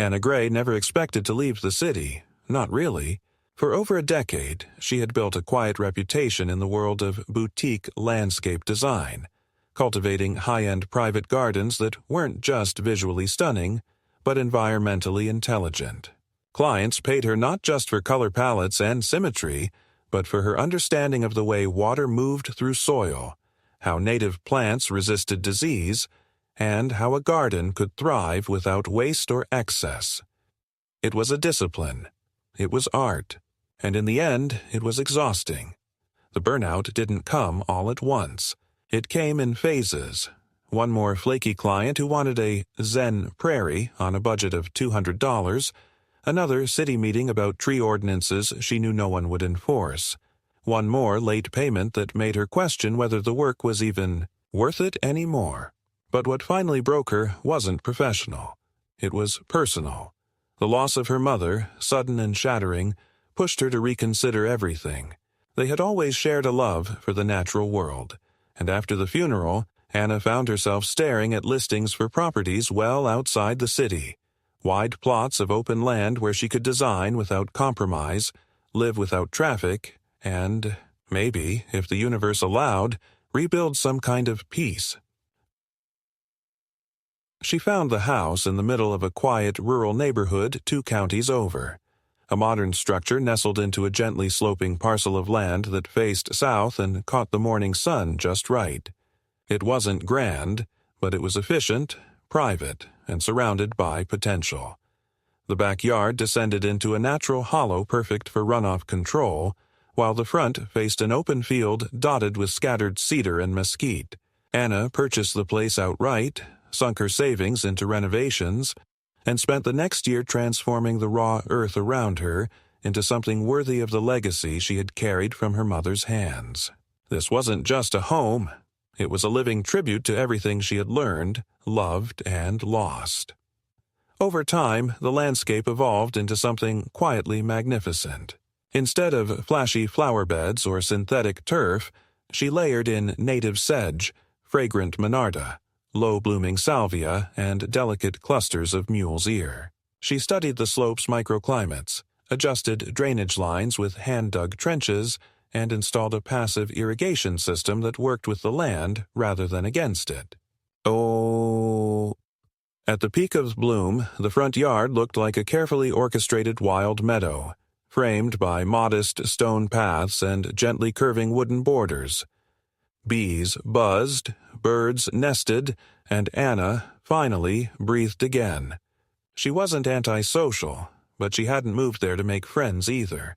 Anna Gray never expected to leave the city, not really. For over a decade, she had built a quiet reputation in the world of boutique landscape design, cultivating high-end private gardens that weren't just visually stunning, but environmentally intelligent. Clients paid her not just for color palettes and symmetry, but for her understanding of the way water moved through soil, how native plants resisted disease, and how a garden could thrive without waste or excess. It was a discipline. It was art. And in the end, it was exhausting. The burnout didn't come all at once. It came in phases. One more flaky client who wanted a Zen prairie on a budget of $200, another city meeting about tree ordinances she knew no one would enforce, one more late payment that made her question whether the work was even worth it anymore. But what finally broke her wasn't professional. It was personal. The loss of her mother, sudden and shattering, pushed her to reconsider everything. They had always shared a love for the natural world, and after the funeral, Anna found herself staring at listings for properties well outside the city, wide plots of open land where she could design without compromise, live without traffic, and, maybe, if the universe allowed, rebuild some kind of peace. She found the house in the middle of a quiet rural neighborhood 2 counties over. A modern structure nestled into a gently sloping parcel of land that faced south and caught the morning sun just right. It wasn't grand, but it was efficient, private, and surrounded by potential. The backyard descended into a natural hollow perfect for runoff control, while the front faced an open field dotted with scattered cedar and mesquite. Anna purchased the place outright, sunk her savings into renovations, and spent the next year transforming the raw earth around her into something worthy of the legacy she had carried from her mother's hands. This wasn't just a home. It was a living tribute to everything she had learned, loved, and lost. Over time, the landscape evolved into something quietly magnificent. Instead of flashy flower beds or synthetic turf, she layered in native sedge, fragrant monarda, low-blooming salvia, and delicate clusters of mule's ear. She studied the slope's microclimates, adjusted drainage lines with hand-dug trenches, and installed a passive irrigation system that worked with the land rather than against it. At the peak of bloom, the front yard looked like a carefully orchestrated wild meadow, framed by modest stone paths and gently curving wooden borders. Bees buzzed, birds nested, and Anna, finally, breathed again. She wasn't antisocial, but she hadn't moved there to make friends either.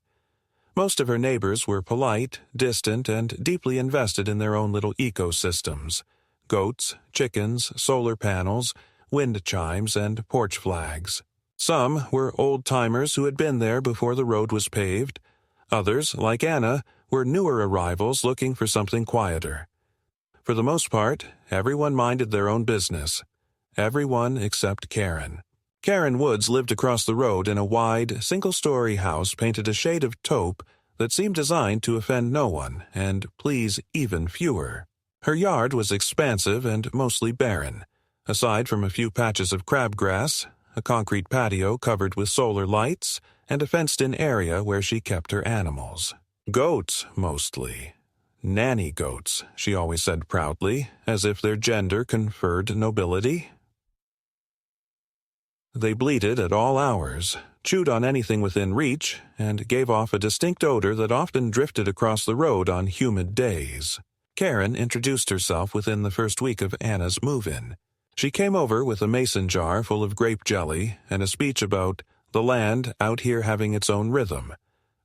Most of her neighbors were polite, distant, and deeply invested in their own little ecosystems: goats, chickens, solar panels, wind chimes, and porch flags. Some were old-timers who had been there before the road was paved. Others, like Anna, were newer arrivals looking for something quieter. For the most part, everyone minded their own business. Everyone except Karen. Karen Woods lived across the road in a wide, single-story house painted a shade of taupe that seemed designed to offend no one and please even fewer. Her yard was expansive and mostly barren, aside from a few patches of crabgrass, a concrete patio covered with solar lights, and a fenced-in area where she kept her animals. Goats, mostly. Nanny goats, she always said proudly, as if their gender conferred nobility. They bleated at all hours, chewed on anything within reach, and gave off a distinct odor that often drifted across the road on humid days. Karen introduced herself within the first week of Anna's move-in. She came over with a mason jar full of grape jelly and a speech about the land out here having its own rhythm,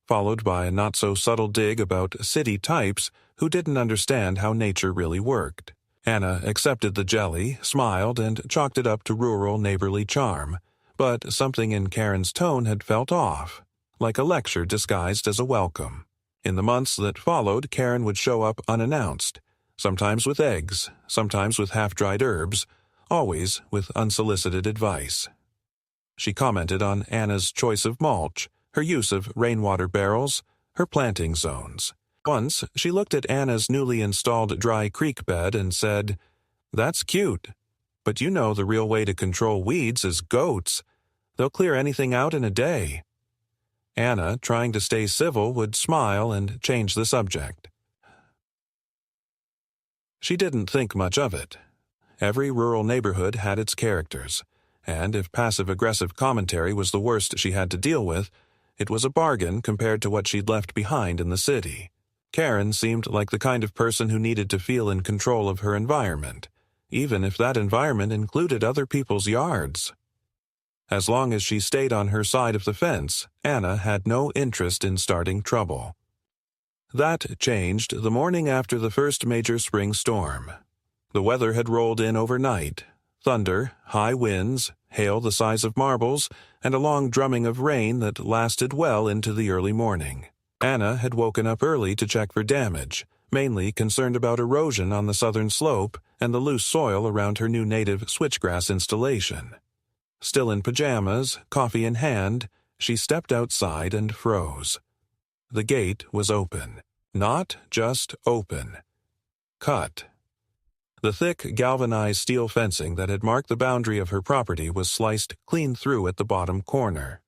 followed by a not-so-subtle dig about city types who didn't understand how nature really worked. Anna accepted the jelly, smiled, and chalked it up to rural neighborly charm, but something in Karen's tone had felt off, like a lecture disguised as a welcome. In the months that followed, Karen would show up unannounced, sometimes with eggs, sometimes with half-dried herbs, always with unsolicited advice. She commented on Anna's choice of mulch, her use of rainwater barrels, her planting zones. Once, she looked at Anna's newly installed dry creek bed and said, "That's cute, but you know the real way to control weeds is goats. They'll clear anything out in a day. Anna, trying to stay civil, would smile and change the subject. She didn't think much of it. Every rural neighborhood had its characters, and if passive-aggressive commentary was the worst she had to deal with, it was a bargain compared to what she'd left behind in the city. Karen seemed like the kind of person who needed to feel in control of her environment, even if that environment included other people's yards. As long as she stayed on her side of the fence, Anna had no interest in starting trouble. That changed the morning after the first major spring storm. The weather had rolled in overnight. Thunder, high winds, hail the size of marbles, and a long drumming of rain that lasted well into the early morning. Anna had woken up early to check for damage, mainly concerned about erosion on the southern slope and the loose soil around her new native switchgrass installation. Still in pajamas, coffee in hand, she stepped outside and froze. The gate was open. Not just open. Cut. The thick, galvanized steel fencing that had marked the boundary of her property was sliced clean through at the bottom corner.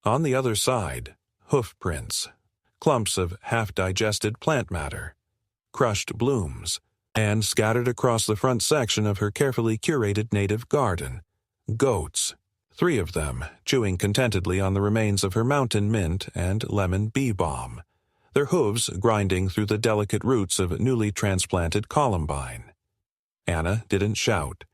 On the other side, hoof prints, clumps of half-digested plant matter, crushed blooms, and scattered across the front section of her carefully curated native garden, goats, 3 of them chewing contentedly on the remains of her mountain mint and lemon bee balm, their hooves grinding through the delicate roots of newly transplanted columbine. Anna didn't shout.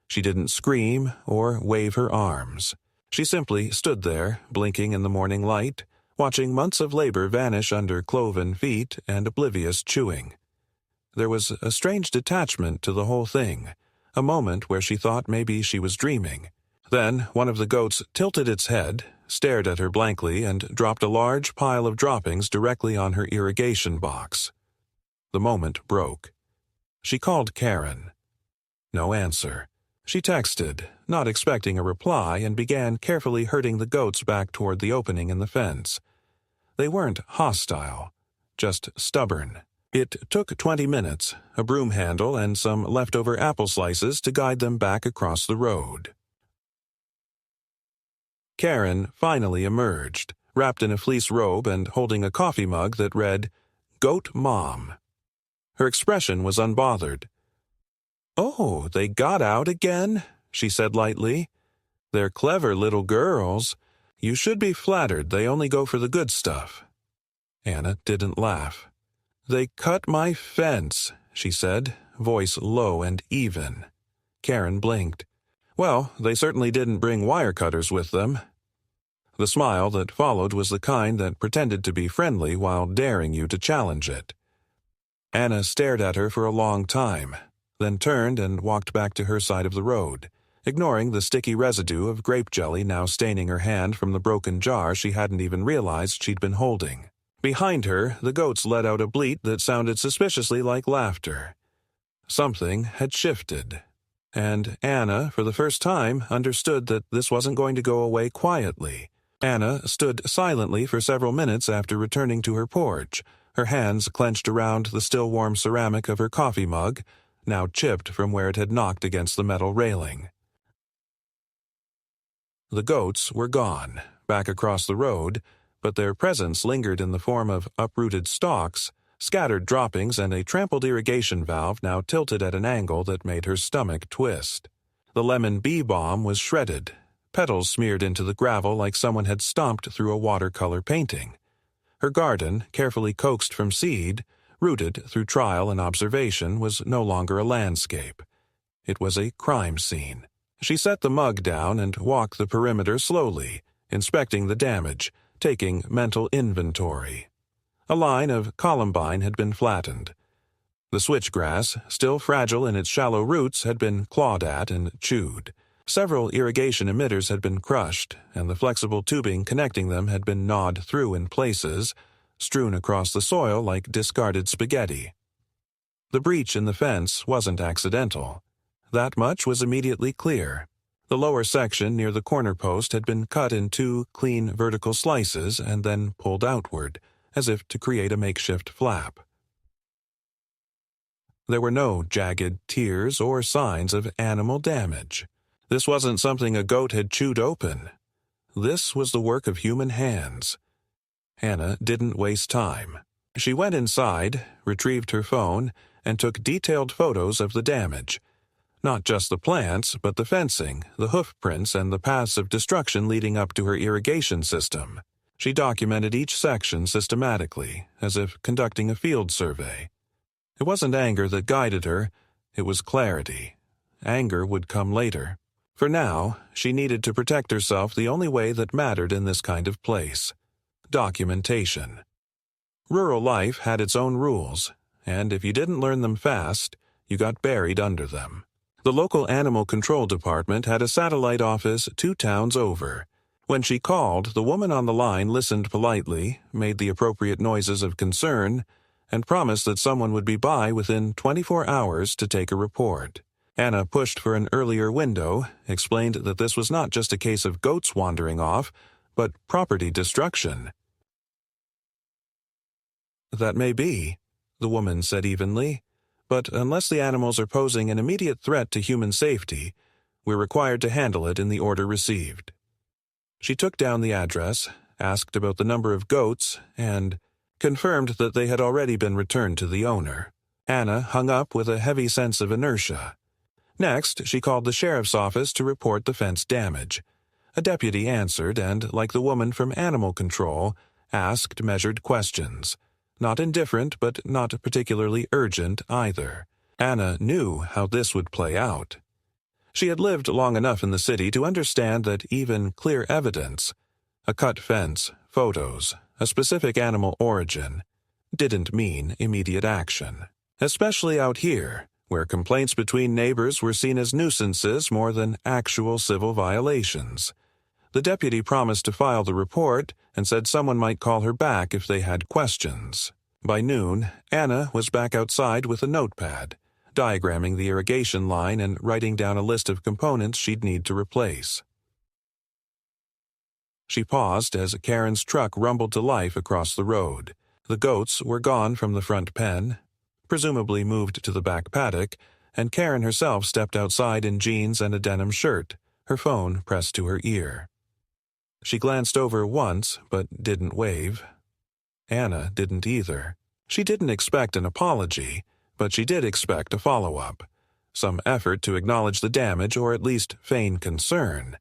She didn't scream or wave her arms. She simply stood there, blinking in the morning light, watching months of labor vanish under cloven feet and oblivious chewing. There was a strange detachment to the whole thing, a moment where she thought maybe she was dreaming. Then one of the goats tilted its head, stared at her blankly, and dropped a large pile of droppings directly on her irrigation box. The moment broke. She called Karen. No answer. She texted, not expecting a reply, and began carefully herding the goats back toward the opening in the fence. They weren't hostile, just stubborn. It took 20 minutes, a broom handle, and some leftover apple slices to guide them back across the road. Karen finally emerged, wrapped in a fleece robe and holding a coffee mug that read, "Goat Mom." Her expression was unbothered. "Oh, they got out again?" she said lightly. "They're clever little girls. You should be flattered they only go for the good stuff." Anna didn't laugh. "They cut my fence," she said, voice low and even. Karen blinked. "Well, they certainly didn't bring wire cutters with them." The smile that followed was the kind that pretended to be friendly while daring you to challenge it. Anna stared at her for a long time, then turned and walked back to her side of the road, ignoring the sticky residue of grape jelly now staining her hand from the broken jar she hadn't even realized she'd been holding. Behind her, the goats let out a bleat that sounded suspiciously like laughter. Something had shifted, and Anna, for the first time, understood that this wasn't going to go away quietly. Anna stood silently for several minutes after returning to her porch, her hands clenched around the still warm ceramic of her coffee mug, now chipped from where it had knocked against the metal railing. The goats were gone, back across the road, but their presence lingered in the form of uprooted stalks, scattered droppings, and a trampled irrigation valve now tilted at an angle that made her stomach twist. The lemon bee balm was shredded, petals smeared into the gravel like someone had stomped through a watercolor painting. Her garden, carefully coaxed from seed, rooted through trial and observation, was no longer a landscape. It was a crime scene. She set the mug down and walked the perimeter slowly, inspecting the damage, taking mental inventory. A line of columbine had been flattened. The switchgrass, still fragile in its shallow roots, had been clawed at and chewed. Several irrigation emitters had been crushed, and the flexible tubing connecting them had been gnawed through in places, strewn across the soil like discarded spaghetti. The breach in the fence wasn't accidental. That much was immediately clear. The lower section near the corner post had been cut in 2 clean vertical slices and then pulled outward, as if to create a makeshift flap. There were no jagged tears or signs of animal damage. This wasn't something a goat had chewed open. This was the work of human hands. Anna didn't waste time. She went inside, retrieved her phone, and took detailed photos of the damage. Not just the plants, but the fencing, the hoof prints, and the paths of destruction leading up to her irrigation system. She documented each section systematically, as if conducting a field survey. It wasn't anger that guided her, it was clarity. Anger would come later. For now, she needed to protect herself the only way that mattered in this kind of place: documentation. Rural life had its own rules, and if you didn't learn them fast, you got buried under them. The local animal control department had a satellite office 2 towns over. When she called, the woman on the line listened politely, made the appropriate noises of concern, and promised that someone would be by within 24 hours to take a report. Anna pushed for an earlier window, explained that this was not just a case of goats wandering off, but property destruction. "That may be," the woman said evenly, "but unless the animals are posing an immediate threat to human safety, we're required to handle it in the order received." She took down the address, asked about the number of goats, and confirmed that they had already been returned to the owner. Anna hung up with a heavy sense of inertia. Next, she called the sheriff's office to report the fence damage. A deputy answered and, like the woman from animal control, asked measured questions. Not indifferent, but not particularly urgent either. Anna knew how this would play out. She had lived long enough in the city to understand that even clear evidence, a cut fence, photos, a specific animal origin, didn't mean immediate action. Especially out here, where complaints between neighbors were seen as nuisances more than actual civil violations. The deputy promised to file the report and said someone might call her back if they had questions. By noon, Anna was back outside with a notepad, diagramming the irrigation line and writing down a list of components she'd need to replace. She paused as Karen's truck rumbled to life across the road. The goats were gone from the front pen, presumably moved to the back paddock, and Karen herself stepped outside in jeans and a denim shirt, her phone pressed to her ear. She glanced over once, but didn't wave. Anna didn't either. She didn't expect an apology, but she did expect a follow-up, some effort to acknowledge the damage or at least feign concern.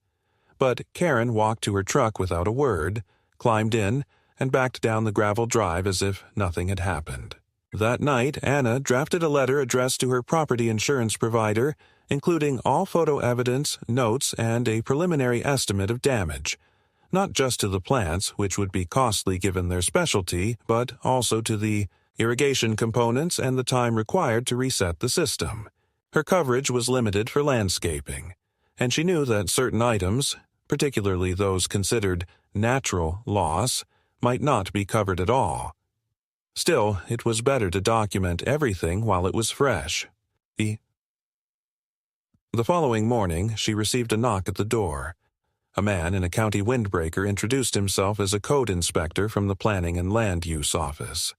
But Karen walked to her truck without a word, climbed in, and backed down the gravel drive as if nothing had happened. That night, Anna drafted a letter addressed to her property insurance provider, including all photo evidence, notes, and a preliminary estimate of damage, not just to the plants, which would be costly given their specialty, but also to the irrigation components and the time required to reset the system. Her coverage was limited for landscaping, and she knew that certain items, particularly those considered natural loss, might not be covered at all. Still, it was better to document everything while it was fresh. The following morning, she received a knock at the door. A man in a county windbreaker introduced himself as a code inspector from the Planning and Land Use Office.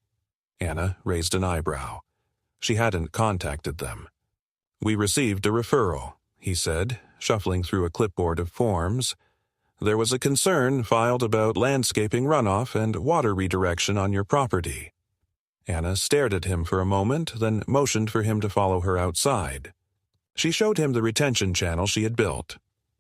Anna raised an eyebrow. She hadn't contacted them. "We received a referral," he said, shuffling through a clipboard of forms. "There was a concern filed about landscaping runoff and water redirection on your property." Anna stared at him for a moment, then motioned for him to follow her outside. She showed him the retention channel she had built.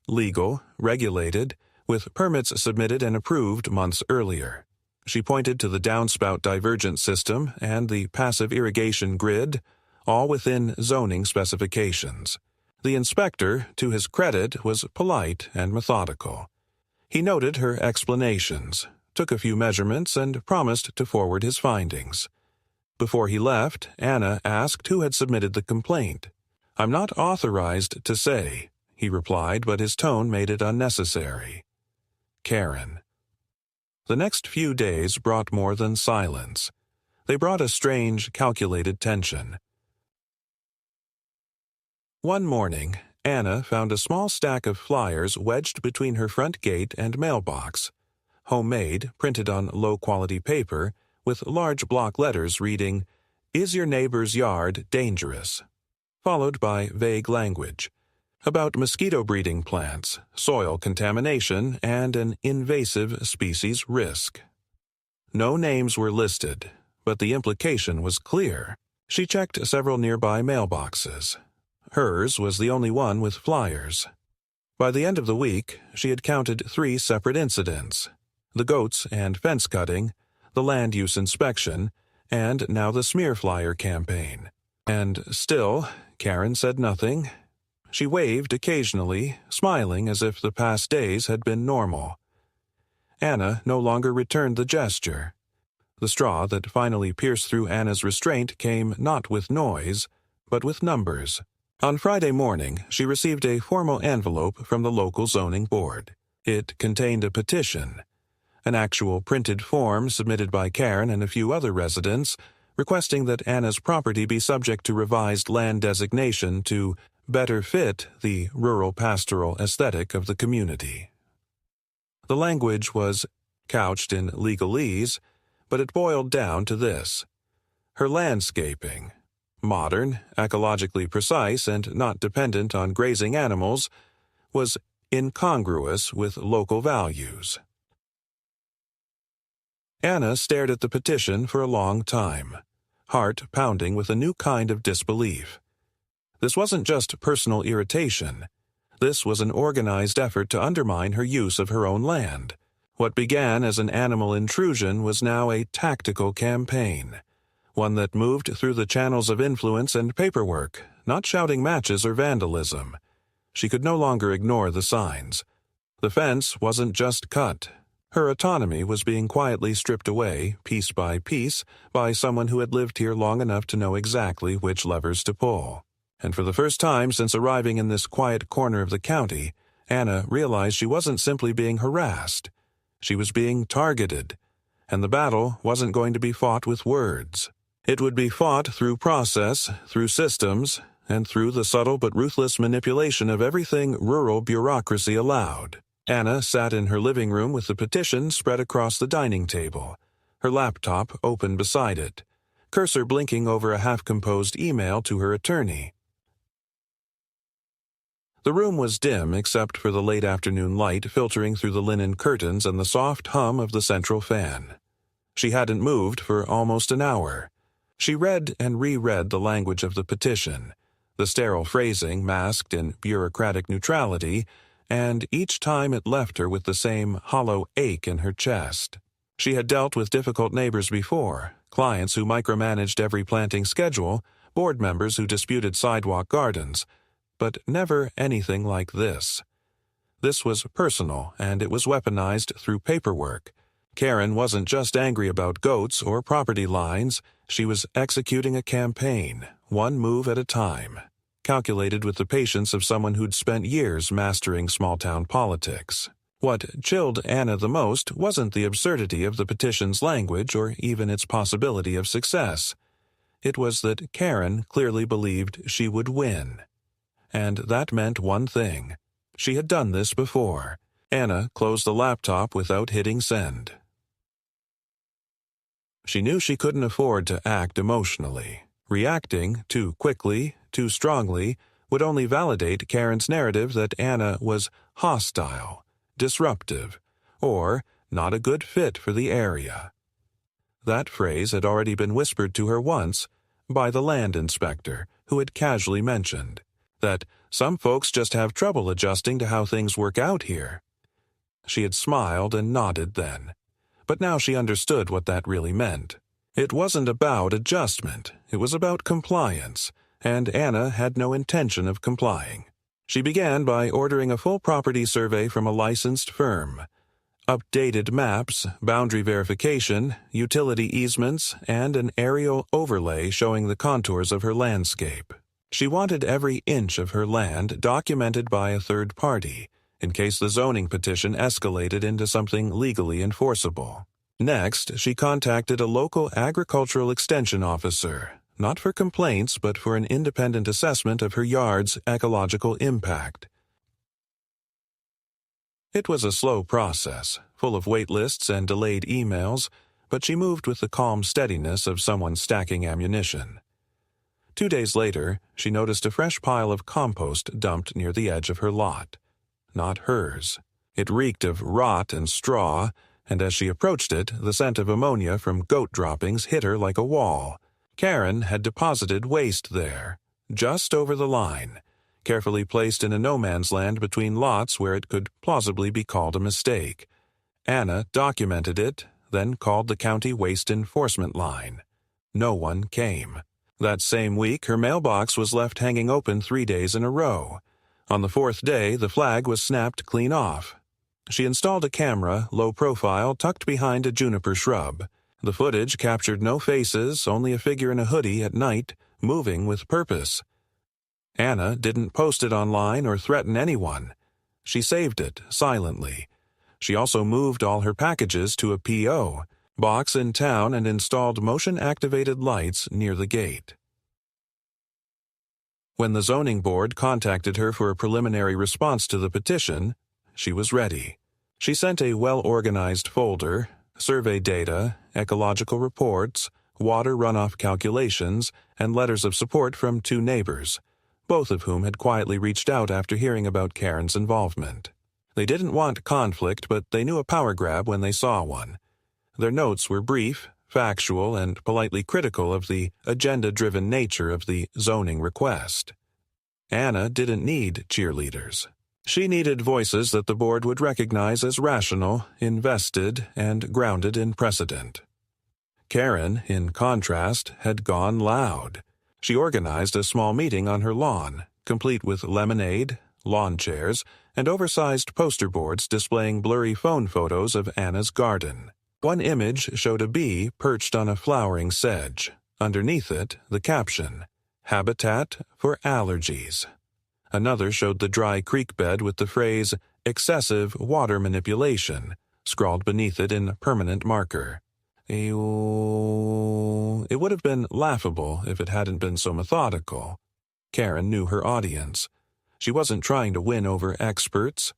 Legal, regulated, with permits submitted and approved months earlier. She pointed to the downspout divergent system and the passive irrigation grid, all within zoning specifications. The inspector, to his credit, was polite and methodical. He noted her explanations, took a few measurements, and promised to forward his findings. Before he left, Anna asked who had submitted the complaint. "I'm not authorized to say," he replied, but his tone made it unnecessary. Karen. The next few days brought more than silence. They brought a strange, calculated tension. One morning, Anna found a small stack of flyers wedged between her front gate and mailbox. Homemade, printed on low-quality paper, with large block letters reading, "Is your neighbor's yard dangerous?" Followed by vague language. about mosquito breeding plants, soil contamination, and an invasive species risk. No names were listed, but the implication was clear. She checked several nearby mailboxes. Hers was the only one with flyers. By the end of the week, she had counted 3 separate incidents: the goats and fence cutting, the land use inspection, and now the smear flyer campaign. And still, Karen said nothing. She waved occasionally, smiling as if the past days had been normal. Anna no longer returned the gesture. The straw that finally pierced through Anna's restraint came not with noise, but with numbers. On Friday morning, she received a formal envelope from the local zoning board. It contained a petition, an actual printed form submitted by Karen and a few other residents, requesting that Anna's property be subject to revised land designation to better fit the rural pastoral aesthetic of the community. The language was couched in legalese, but it boiled down to this: her landscaping, modern, ecologically precise, and not dependent on grazing animals, was incongruous with local values. Anna stared at the petition for a long time, heart pounding with a new kind of disbelief. This wasn't just personal irritation. This was an organized effort to undermine her use of her own land. What began as an animal intrusion was now a tactical campaign, one that moved through the channels of influence and paperwork, not shouting matches or vandalism. She could no longer ignore the signs. The fence wasn't just cut. Her autonomy was being quietly stripped away, piece by piece, by someone who had lived here long enough to know exactly which levers to pull. And for the first time since arriving in this quiet corner of the county, Anna realized she wasn't simply being harassed. She was being targeted, and the battle wasn't going to be fought with words. It would be fought through process, through systems, and through the subtle but ruthless manipulation of everything rural bureaucracy allowed. Anna sat in her living room with the petition spread across the dining table, her laptop open beside it, cursor blinking over a half-composed email to her attorney. The room was dim except for the late afternoon light filtering through the linen curtains and the soft hum of the central fan. She hadn't moved for almost an hour. She read and reread the language of the petition, the sterile phrasing masked in bureaucratic neutrality, and each time it left her with the same hollow ache in her chest. She had dealt with difficult neighbors before, clients who micromanaged every planting schedule, board members who disputed sidewalk gardens, but never anything like this. This was personal, and it was weaponized through paperwork. Karen wasn't just angry about goats or property lines, she was executing a campaign, one move at a time, calculated with the patience of someone who'd spent years mastering small-town politics. What chilled Anna the most wasn't the absurdity of the petition's language or even its possibility of success. It was that Karen clearly believed she would win. And that meant one thing. She had done this before. Anna closed the laptop without hitting send. She knew she couldn't afford to act emotionally. Reacting too quickly, too strongly, would only validate Karen's narrative that Anna was hostile, disruptive, or not a good fit for the area. That phrase had already been whispered to her once by the land inspector, who had casually mentioned that some folks just have trouble adjusting to how things work out here. She had smiled and nodded then, but now she understood what that really meant. It wasn't about adjustment, it was about compliance, and Anna had no intention of complying. She began by ordering a full property survey from a licensed firm, updated maps, boundary verification, utility easements, and an aerial overlay showing the contours of her landscape. She wanted every inch of her land documented by a third party, in case the zoning petition escalated into something legally enforceable. Next, she contacted a local agricultural extension officer, not for complaints but for an independent assessment of her yard's ecological impact. It was a slow process, full of wait lists and delayed emails, but she moved with the calm steadiness of someone stacking ammunition. 2 days later, she noticed a fresh pile of compost dumped near the edge of her lot. Not hers. It reeked of rot and straw, and as she approached it, the scent of ammonia from goat droppings hit her like a wall. Karen had deposited waste there, just over the line, carefully placed in a no-man's land between lots where it could plausibly be called a mistake. Anna documented it, then called the county waste enforcement line. No one came. That same week, her mailbox was left hanging open 3 days in a row. On the 4th day, the flag was snapped clean off. She installed a camera, low profile, tucked behind a juniper shrub. The footage captured no faces, only a figure in a hoodie at night, moving with purpose. Anna didn't post it online or threaten anyone. She saved it, silently. She also moved all her packages to a P.O. box in town and installed motion-activated lights near the gate. When the zoning board contacted her for a preliminary response to the petition, she was ready. She sent a well-organized folder, survey data, ecological reports, water runoff calculations, and letters of support from 2 neighbors, both of whom had quietly reached out after hearing about Karen's involvement. They didn't want conflict, but they knew a power grab when they saw one. Their notes were brief, factual, and politely critical of the agenda-driven nature of the zoning request. Anna didn't need cheerleaders. She needed voices that the board would recognize as rational, invested, and grounded in precedent. Karen, in contrast, had gone loud. She organized a small meeting on her lawn, complete with lemonade, lawn chairs, and oversized poster boards displaying blurry phone photos of Anna's garden. One image showed a bee perched on a flowering sedge. Underneath it, the caption, "Habitat for Allergies." Another showed the dry creek bed with the phrase, "excessive water manipulation," scrawled beneath it in permanent marker. It would have been laughable if it hadn't been so methodical. Karen knew her audience. She wasn't trying to win over experts.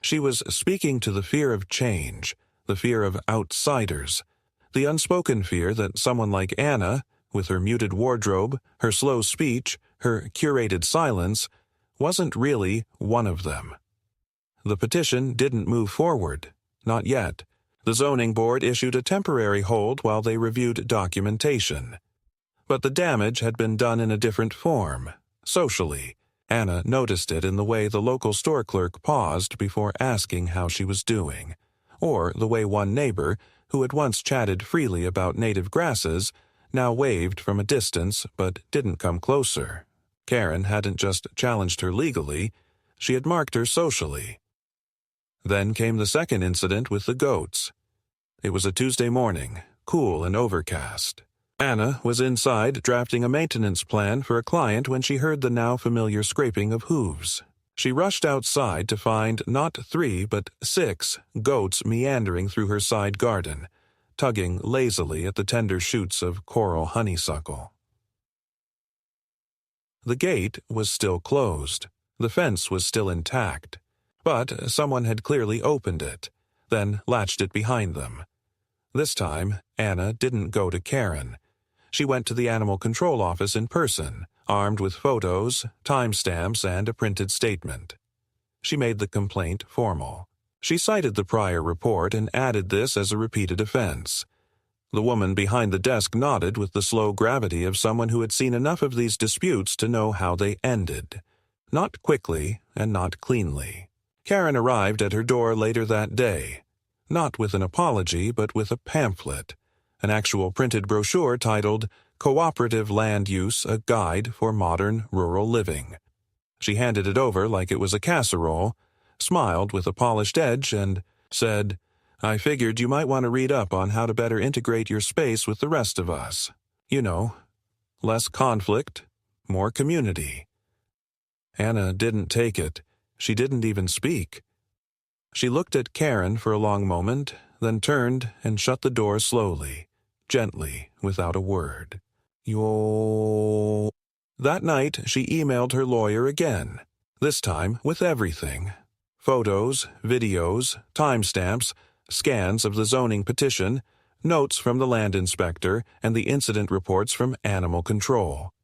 She was speaking to the fear of change, the fear of outsiders, the unspoken fear that someone like Anna, with her muted wardrobe, her slow speech, her curated silence, wasn't really one of them. The petition didn't move forward. Not yet. The zoning board issued a temporary hold while they reviewed documentation. But the damage had been done in a different form, socially. Anna noticed it in the way the local store clerk paused before asking how she was doing, or the way one neighbor, who had once chatted freely about native grasses, now waved from a distance but didn't come closer. Karen hadn't just challenged her legally, she had marked her socially. Then came the second incident with the goats. It was a Tuesday morning, cool and overcast. Anna was inside drafting a maintenance plan for a client when she heard the now familiar scraping of hooves. She rushed outside to find not 3 but 6 goats meandering through her side garden, tugging lazily at the tender shoots of coral honeysuckle. The gate was still closed. The fence was still intact. But someone had clearly opened it, then latched it behind them. This time, Anna didn't go to Karen. She went to the animal control office in person, armed with photos, timestamps, and a printed statement. She made the complaint formal. She cited the prior report and added this as a repeated offense. The woman behind the desk nodded with the slow gravity of someone who had seen enough of these disputes to know how they ended. Not quickly and not cleanly. Karen arrived at her door later that day, not with an apology but with a pamphlet, an actual printed brochure titled Cooperative Land Use, a Guide for Modern Rural Living. She handed it over like it was a casserole, smiled with a polished edge, and said, "I figured you might want to read up on how to better integrate your space with the rest of us. You know, less conflict, more community." Anna didn't take it. She didn't even speak. She looked at Karen for a long moment, then turned and shut the door slowly, gently, without a word. That night, she emailed her lawyer again, this time with everything. Photos, videos, timestamps, scans of the zoning petition, notes from the land inspector, and the incident reports from animal control.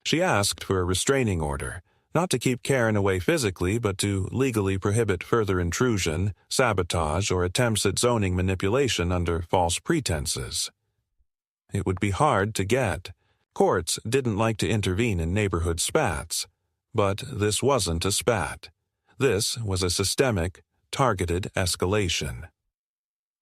She asked for a restraining order, not to keep Karen away physically, but to legally prohibit further intrusion, sabotage, or attempts at zoning manipulation under false pretenses. It would be hard to get. Courts didn't like to intervene in neighborhood spats. But this wasn't a spat. This was a systemic, targeted escalation.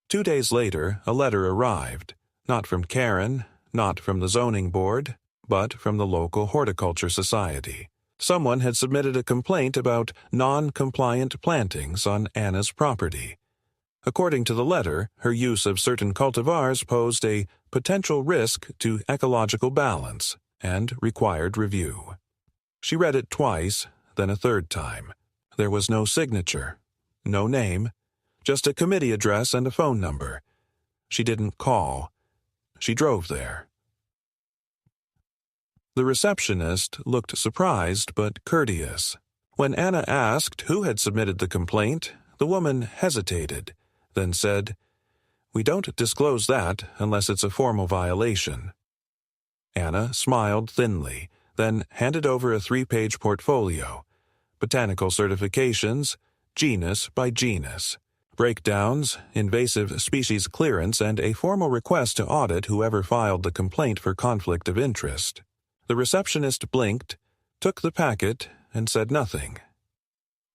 2 days later, a letter arrived, not from Karen, not from the zoning board, but from the local horticulture society. Someone had submitted a complaint about non-compliant plantings on Anna's property. According to the letter, her use of certain cultivars posed a potential risk to ecological balance and required review. She read it twice, then a third time. There was no signature, no name, just a committee address and a phone number. She didn't call. She drove there. The receptionist looked surprised but courteous. When Anna asked who had submitted the complaint, the woman hesitated, then said, "We don't disclose that unless it's a formal violation." Anna smiled thinly, then handed over a 3-page portfolio. Botanical certifications, genus by genus, breakdowns, invasive species clearance, and a formal request to audit whoever filed the complaint for conflict of interest. The receptionist blinked, took the packet, and said nothing.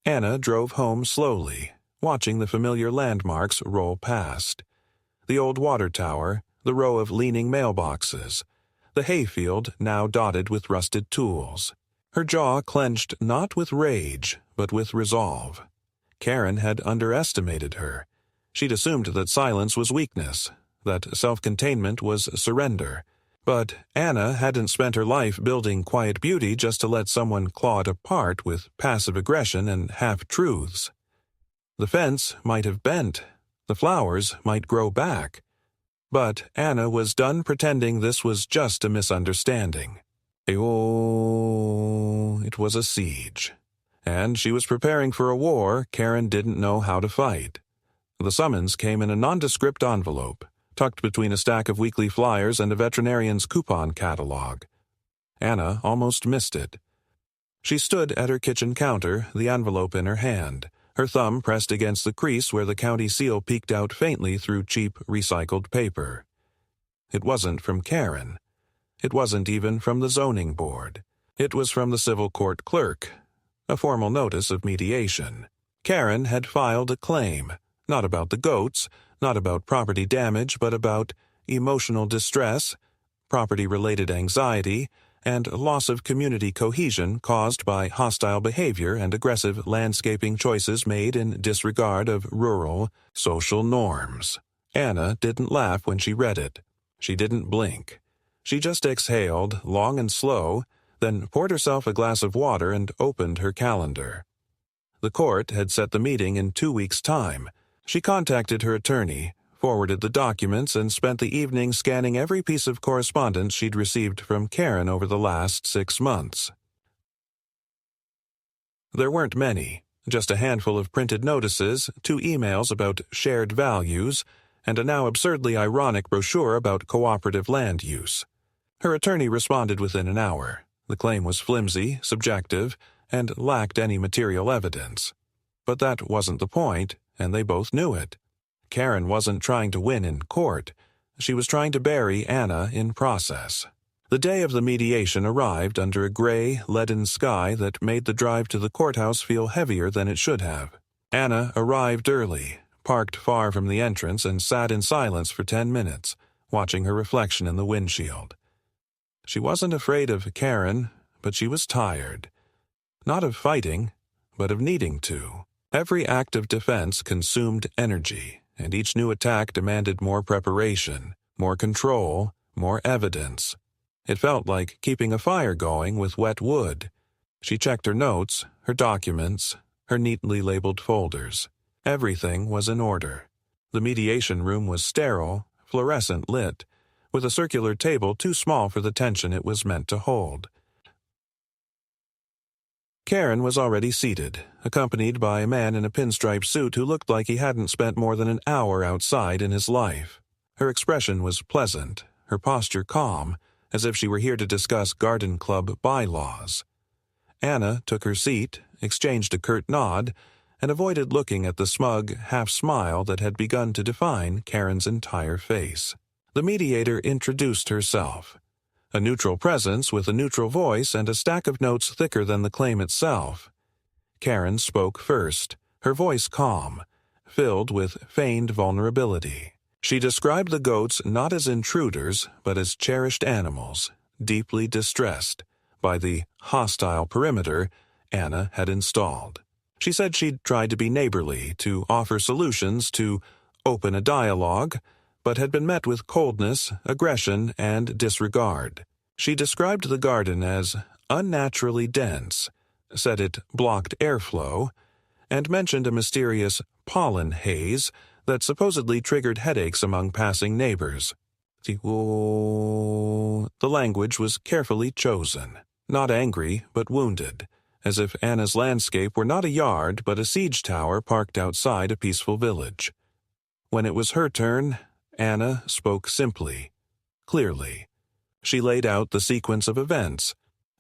Anna drove home slowly, watching the familiar landmarks roll past. The old water tower, the row of leaning mailboxes, the hayfield now dotted with rusted tools. Her jaw clenched not with rage, but with resolve. Karen had underestimated her. She'd assumed that silence was weakness, that self-containment was surrender. But Anna hadn't spent her life building quiet beauty just to let someone claw it apart with passive aggression and half-truths. The fence might have bent. The flowers might grow back. But Anna was done pretending this was just a misunderstanding. It was a siege. And she was preparing for a war Karen didn't know how to fight. The summons came in a nondescript envelope, tucked between a stack of weekly flyers and a veterinarian's coupon catalog. Anna almost missed it. She stood at her kitchen counter, the envelope in her hand, her thumb pressed against the crease where the county seal peeked out faintly through cheap, recycled paper. It wasn't from Karen. It wasn't even from the zoning board. It was from the civil court clerk, a formal notice of mediation. Karen had filed a claim, not about the goats, not about property damage, but about emotional distress, property-related anxiety, and loss of community cohesion caused by hostile behavior and aggressive landscaping choices made in disregard of rural, social norms. Anna didn't laugh when she read it. She didn't blink. She just exhaled, long and slow, then poured herself a glass of water and opened her calendar. The court had set the meeting in 2 weeks' time. She contacted her attorney, forwarded the documents, and spent the evening scanning every piece of correspondence she'd received from Karen over the last 6 months. There weren't many, just a handful of printed notices, 2 emails about shared values, and a now absurdly ironic brochure about cooperative land use. Her attorney responded within an hour. The claim was flimsy, subjective, and lacked any material evidence. But that wasn't the point, and they both knew it. Karen wasn't trying to win in court. She was trying to bury Anna in process. The day of the mediation arrived under a gray, leaden sky that made the drive to the courthouse feel heavier than it should have. Anna arrived early, parked far from the entrance, and sat in silence for 10 minutes, watching her reflection in the windshield. She wasn't afraid of Karen, but she was tired. Not of fighting, but of needing to. Every act of defense consumed energy, and each new attack demanded more preparation, more control, more evidence. It felt like keeping a fire going with wet wood. She checked her notes, her documents, her neatly labeled folders. Everything was in order. The mediation room was sterile, fluorescent lit, with a circular table too small for the tension it was meant to hold. Karen was already seated, accompanied by a man in a pinstripe suit who looked like he hadn't spent more than an hour outside in his life. Her expression was pleasant, her posture calm, as if she were here to discuss garden club bylaws. Anna took her seat, exchanged a curt nod, and avoided looking at the smug half-smile that had begun to define Karen's entire face. The mediator introduced herself. A neutral presence with a neutral voice and a stack of notes thicker than the claim itself. Karen spoke first, her voice calm, filled with feigned vulnerability. She described the goats not as intruders, but as cherished animals, deeply distressed by the hostile perimeter Anna had installed. She said she'd tried to be neighborly, to offer solutions, to open a dialogue, but had been met with coldness, aggression, and disregard. She described the garden as unnaturally dense, said it blocked airflow, and mentioned a mysterious pollen haze that supposedly triggered headaches among passing neighbors. The language was carefully chosen, not angry but wounded, as if Anna's landscape were not a yard but a siege tower parked outside a peaceful village. When it was her turn, Anna spoke simply, clearly. She laid out the sequence of events: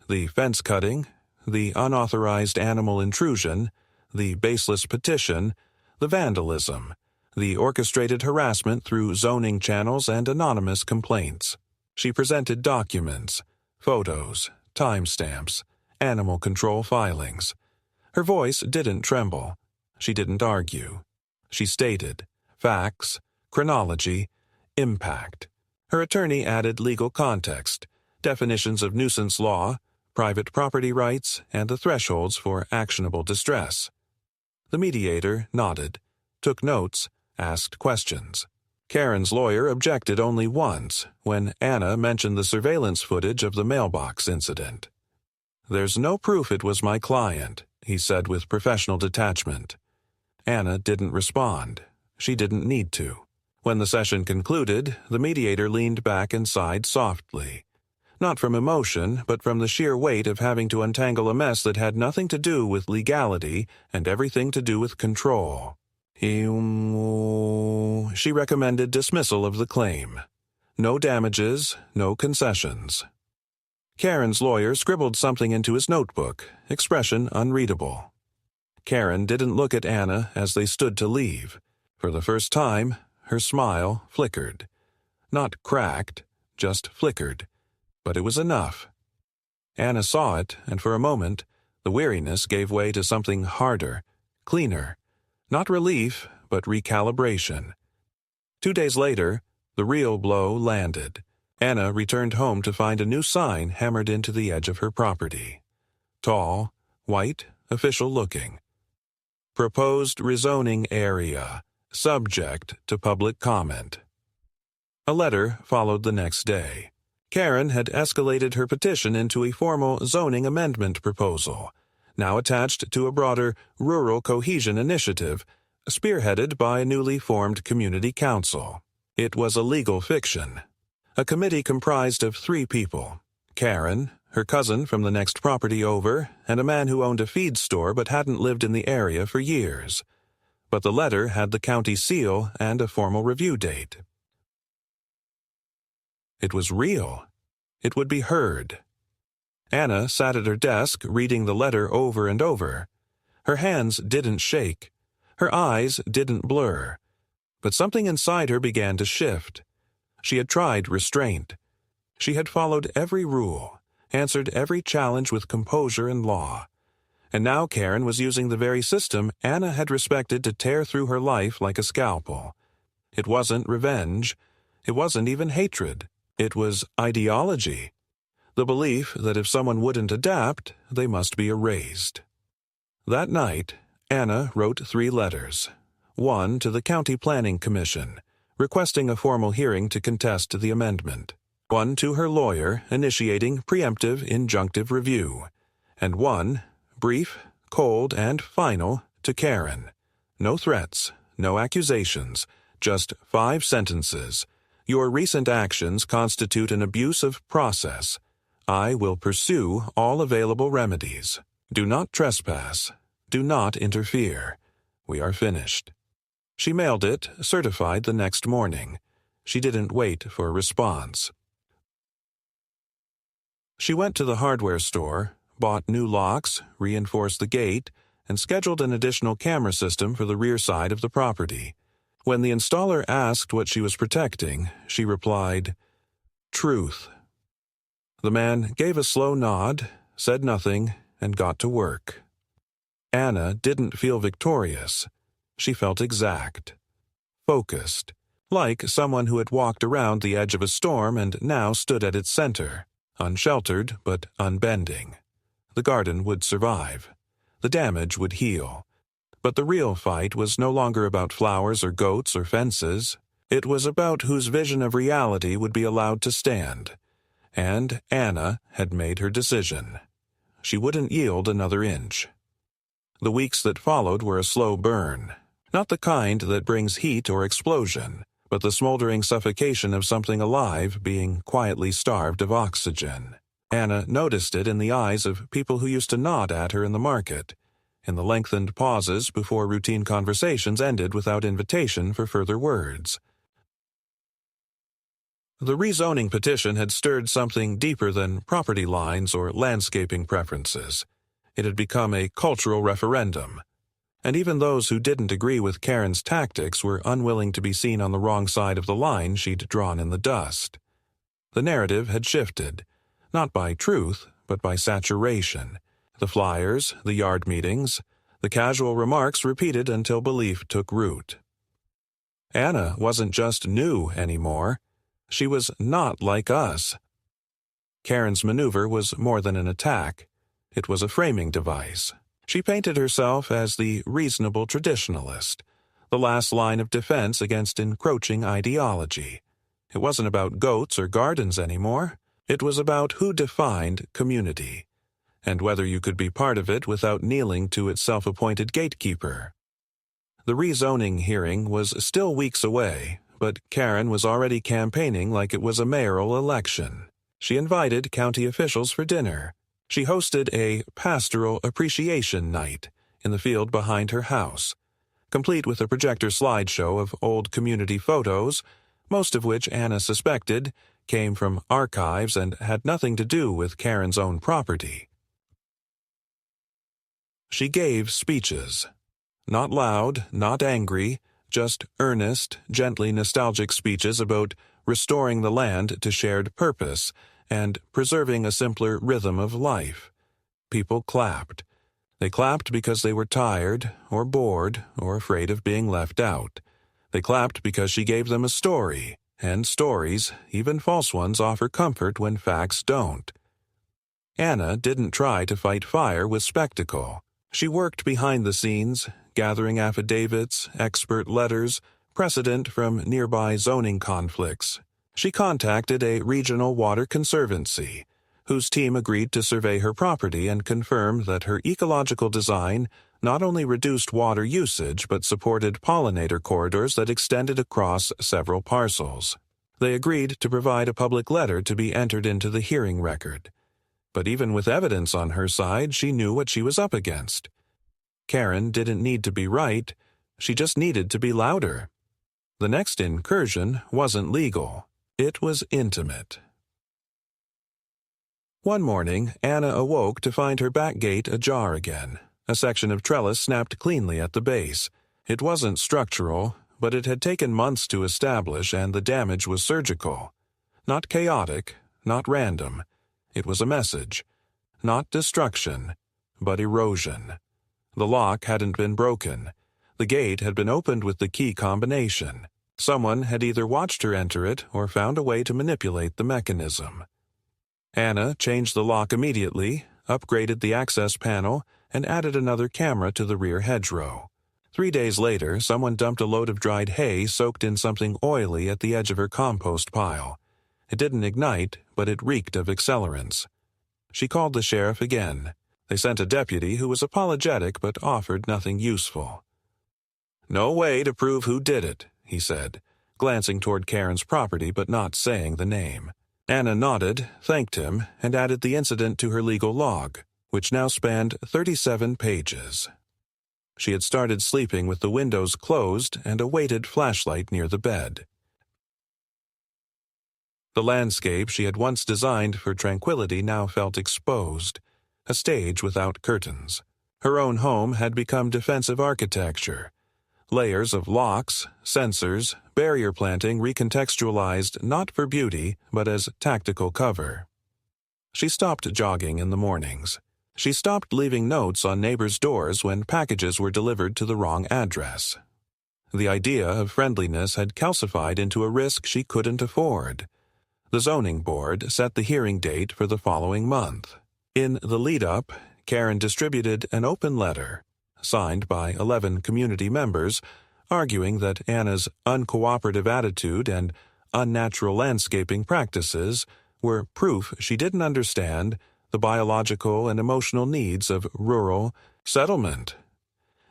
the fence cutting, the unauthorized animal intrusion, the baseless petition, the vandalism, the orchestrated harassment through zoning channels and anonymous complaints. She presented documents, photos, timestamps, animal control filings. Her voice didn't tremble. She didn't argue. She stated facts, chronology, impact. Her attorney added legal context, definitions of nuisance law, private property rights, and the thresholds for actionable distress. The mediator nodded, took notes, asked questions. Karen's lawyer objected only once, when Anna mentioned the surveillance footage of the mailbox incident. "There's no proof it was my client," he said with professional detachment. Anna didn't respond. She didn't need to. When the session concluded, the mediator leaned back and sighed softly. Not from emotion, but from the sheer weight of having to untangle a mess that had nothing to do with legality and everything to do with control. She recommended dismissal of the claim. No damages, no concessions. Karen's lawyer scribbled something into his notebook, expression unreadable. Karen didn't look at Anna as they stood to leave. For the first time, her smile flickered. Not cracked, just flickered. But it was enough. Anna saw it, and for a moment, the weariness gave way to something harder, cleaner. Not relief, but recalibration. 2 days later, the real blow landed. Anna returned home to find a new sign hammered into the edge of her property. Tall, white, official-looking. Proposed rezoning area, subject to public comment. A letter followed the next day. Karen had escalated her petition into a formal zoning amendment proposal, now attached to a broader rural cohesion initiative, spearheaded by a newly formed community council. It was a legal fiction. A committee comprised of 3 people: Karen, her cousin from the next property over, and a man who owned a feed store but hadn't lived in the area for years. But the letter had the county seal and a formal review date. It was real. It would be heard. Anna sat at her desk reading the letter over and over. Her hands didn't shake. Her eyes didn't blur. But something inside her began to shift. She had tried restraint. She had followed every rule, answered every challenge with composure and law. And now Karen was using the very system Anna had respected to tear through her life like a scalpel. It wasn't revenge. It wasn't even hatred. It was ideology. The belief that if someone wouldn't adapt, they must be erased. That night, Anna wrote 3 letters. One to the County Planning Commission, requesting a formal hearing to contest the amendment. One to her lawyer, initiating preemptive injunctive review. And one, brief, cold, and final, to Karen. No threats, no accusations, just 5 sentences. Your recent actions constitute an abuse of process. I will pursue all available remedies. Do not trespass. Do not interfere. We are finished. She mailed it, certified the next morning. She didn't wait for a response. She went to the hardware store, bought new locks, reinforced the gate, and scheduled an additional camera system for the rear side of the property. When the installer asked what she was protecting, she replied, "Truth." The man gave a slow nod, said nothing, and got to work. Anna didn't feel victorious. She felt exact, focused, like someone who had walked around the edge of a storm and now stood at its center, unsheltered but unbending. The garden would survive. The damage would heal. But the real fight was no longer about flowers or goats or fences. It was about whose vision of reality would be allowed to stand. And Anna had made her decision. She wouldn't yield another inch. The weeks that followed were a slow burn, not the kind that brings heat or explosion, but the smoldering suffocation of something alive being quietly starved of oxygen. Anna noticed it in the eyes of people who used to nod at her in the market, in the lengthened pauses before routine conversations ended without invitation for further words. The rezoning petition had stirred something deeper than property lines or landscaping preferences. It had become a cultural referendum, and even those who didn't agree with Karen's tactics were unwilling to be seen on the wrong side of the line she'd drawn in the dust. The narrative had shifted, not by truth, but by saturation. The flyers, the yard meetings, the casual remarks repeated until belief took root. Anna wasn't just new anymore. She was not like us. Karen's maneuver was more than an attack. It was a framing device. She painted herself as the reasonable traditionalist, the last line of defense against encroaching ideology. It wasn't about goats or gardens anymore. It was about who defined community, and whether you could be part of it without kneeling to its self-appointed gatekeeper. The rezoning hearing was still weeks away, but Karen was already campaigning like it was a mayoral election. She invited county officials for dinner. She hosted a pastoral appreciation night in the field behind her house, complete with a projector slideshow of old community photos, most of which Anna suspected came from archives and had nothing to do with Karen's own property. She gave speeches. Not loud, not angry, just earnest, gently nostalgic speeches about restoring the land to shared purpose and preserving a simpler rhythm of life. People clapped. They clapped because they were tired, or bored, or afraid of being left out. They clapped because she gave them a story, and stories, even false ones, offer comfort when facts don't. Anna didn't try to fight fire with spectacle. She worked behind the scenes, gathering affidavits, expert letters, precedent from nearby zoning conflicts. She contacted a regional water conservancy, whose team agreed to survey her property and confirm that her ecological design not only reduced water usage but supported pollinator corridors that extended across several parcels. They agreed to provide a public letter to be entered into the hearing record. But even with evidence on her side, she knew what she was up against. Karen didn't need to be right, she just needed to be louder. The next incursion wasn't legal, it was intimate. One morning, Anna awoke to find her back gate ajar again. A section of trellis snapped cleanly at the base. It wasn't structural, but it had taken months to establish and the damage was surgical. Not chaotic, not random. It was a message. Not destruction, but erosion. The lock hadn't been broken. The gate had been opened with the key combination. Someone had either watched her enter it or found a way to manipulate the mechanism. Anna changed the lock immediately, upgraded the access panel, and added another camera to the rear hedgerow. 3 days later, someone dumped a load of dried hay soaked in something oily at the edge of her compost pile. It didn't ignite, but it reeked of accelerants. She called the sheriff again. They sent a deputy who was apologetic but offered nothing useful. "No way to prove who did it," he said, glancing toward Karen's property but not saying the name. Anna nodded, thanked him, and added the incident to her legal log, which now spanned 37 pages. She had started sleeping with the windows closed and a weighted flashlight near the bed. The landscape she had once designed for tranquility now felt exposed, a stage without curtains. Her own home had become defensive architecture. Layers of locks, sensors, barrier planting recontextualized not for beauty but as tactical cover. She stopped jogging in the mornings. She stopped leaving notes on neighbors' doors when packages were delivered to the wrong address. The idea of friendliness had calcified into a risk she couldn't afford. The zoning board set the hearing date for the following month. In the lead-up, Karen distributed an open letter, signed by 11 community members, arguing that Anna's uncooperative attitude and unnatural landscaping practices were proof she didn't understand the biological and emotional needs of rural settlement.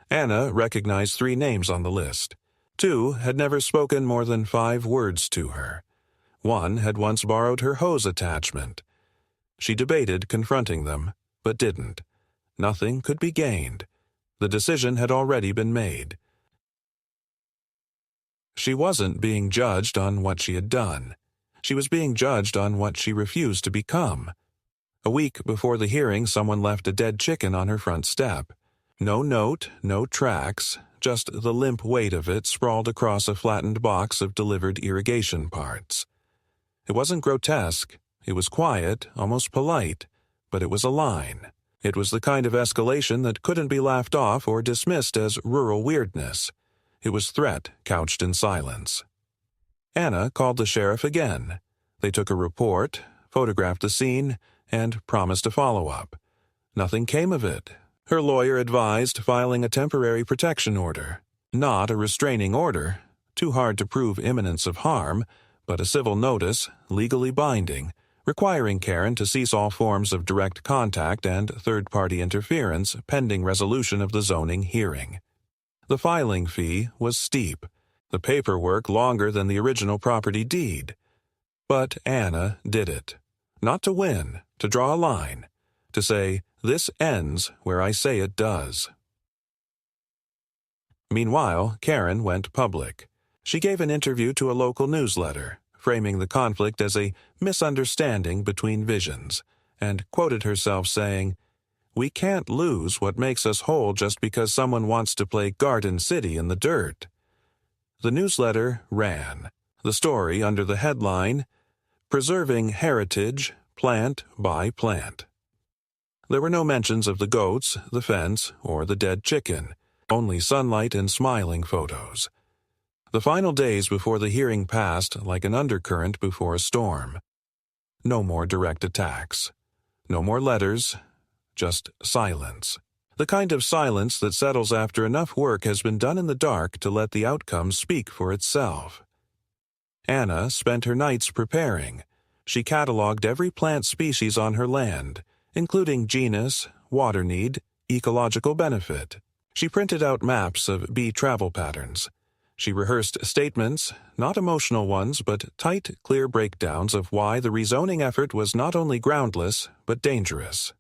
Anna recognized 3 names on the list. 2 had never spoken more than 5 words to her. 1 had once borrowed her hose attachment. She debated confronting them, but didn't. Nothing could be gained. The decision had already been made. She wasn't being judged on what she had done. She was being judged on what she refused to become. A week before the hearing, someone left a dead chicken on her front step. No note, no tracks, just the limp weight of it sprawled across a flattened box of delivered irrigation parts. It wasn't grotesque. It was quiet, almost polite, but it was a line. It was the kind of escalation that couldn't be laughed off or dismissed as rural weirdness. It was threat couched in silence. Anna called the sheriff again. They took a report, photographed the scene, and promised a follow-up. Nothing came of it. Her lawyer advised filing a temporary protection order. Not a restraining order, too hard to prove imminence of harm, but a civil notice, legally binding, requiring Karen to cease all forms of direct contact and third-party interference pending resolution of the zoning hearing. The filing fee was steep, the paperwork longer than the original property deed. But Anna did it. Not to win, to draw a line, to say, this ends where I say it does. Meanwhile, Karen went public. She gave an interview to a local newsletter, framing the conflict as a misunderstanding between visions, and quoted herself saying, "We can't lose what makes us whole just because someone wants to play Garden City in the dirt." The newsletter ran, the story under the headline, "Preserving Heritage, Plant by Plant." There were no mentions of the goats, the fence, or the dead chicken, only sunlight and smiling photos. The final days before the hearing passed like an undercurrent before a storm. No more direct attacks. No more letters. Just silence. The kind of silence that settles after enough work has been done in the dark to let the outcome speak for itself. Anna spent her nights preparing. She cataloged every plant species on her land, including genus, water need, ecological benefit. She printed out maps of bee travel patterns. She rehearsed statements, not emotional ones, but tight, clear breakdowns of why the rezoning effort was not only groundless, but dangerous.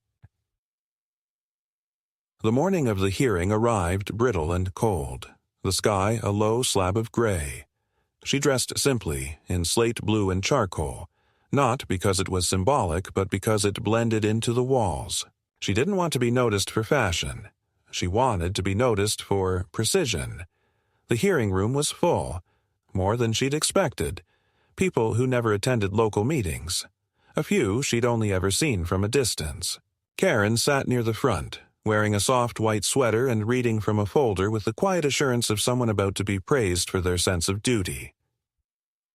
The morning of the hearing arrived brittle and cold, the sky a low slab of gray. She dressed simply, in slate blue and charcoal, not because it was symbolic, but because it blended into the walls. She didn't want to be noticed for fashion. She wanted to be noticed for precision. The hearing room was full, more than she'd expected, people who never attended local meetings. A few she'd only ever seen from a distance. Karen sat near the front, wearing a soft white sweater and reading from a folder with the quiet assurance of someone about to be praised for their sense of duty.